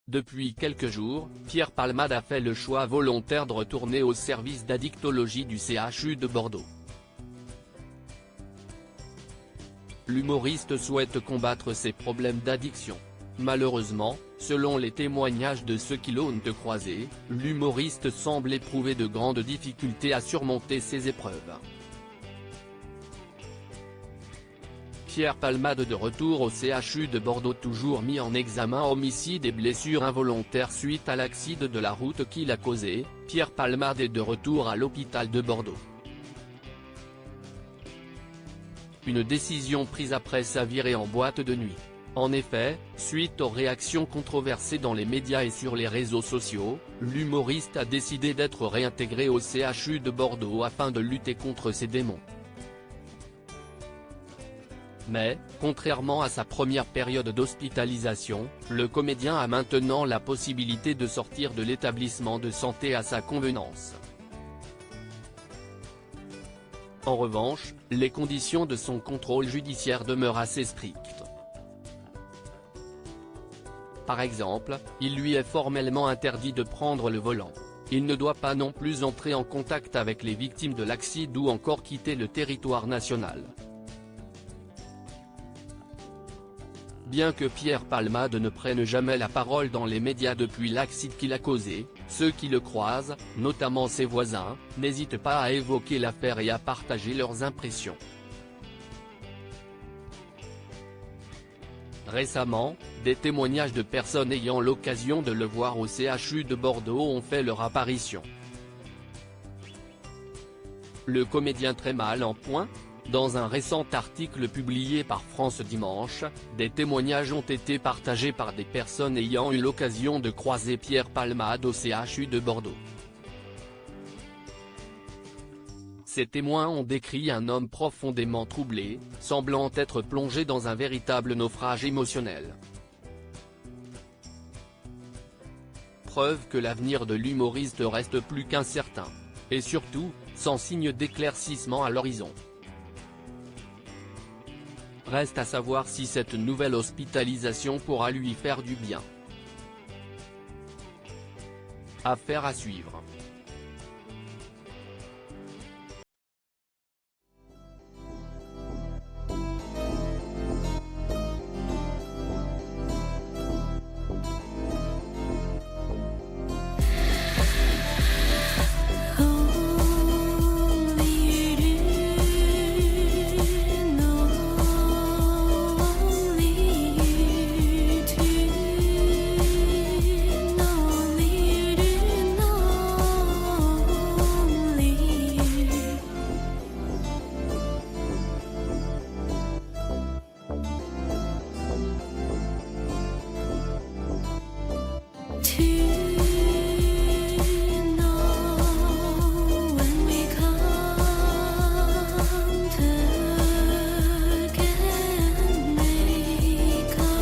Depuis quelques jours, Pierre Palmade a fait le choix volontaire de retourner au service d'addictologie du CHU de Bordeaux. L'humoriste souhaite combattre ses problèmes d'addiction. Malheureusement, selon les témoignages de ceux qui l'ont croisé, l'humoriste semble éprouver de grandes difficultés à surmonter ces épreuves. Pierre Palmade de retour au CHU de Bordeaux, toujours mis en examen homicide et blessure involontaire suite à l'accident de la route qu'il a causé. Pierre Palmade est de retour à l'hôpital de Bordeaux. Une décision prise après sa virée en boîte de nuit. En effet, suite aux réactions controversées dans les médias et sur les réseaux sociaux, l'humoriste a décidé d'être réintégré au CHU de Bordeaux afin de lutter contre ses démons. Mais, contrairement à sa première période d'hospitalisation, le comédien a maintenant la possibilité de sortir de l'établissement de santé à sa convenance. En revanche, les conditions de son contrôle judiciaire demeurent assez strictes. Par exemple, il lui est formellement interdit de prendre le volant. Il ne doit pas non plus entrer en contact avec les victimes de l'accident ou encore quitter le territoire national. Bien que Pierre Palmade ne prenne jamais la parole dans les médias depuis l'accident qu'il a causé, ceux qui le croisent, notamment ses voisins, n'hésitent pas à évoquer l'affaire et à partager leurs impressions. Récemment, des témoignages de personnes ayant l'occasion de le voir au CHU de Bordeaux ont fait leur apparition. Le comédien très mal en point ? Dans un récent article publié par France Dimanche, des témoignages ont été partagés par des personnes ayant eu l'occasion de croiser Pierre Palmade au CHU de Bordeaux. Ces témoins ont décrit un homme profondément troublé, semblant être plongé dans un véritable naufrage émotionnel. Preuve que l'avenir de l'humoriste reste plus qu'incertain. Et surtout, sans signe d'éclaircissement à l'horizon. Reste à savoir si cette nouvelle hospitalisation pourra lui faire du bien. Affaire à suivre.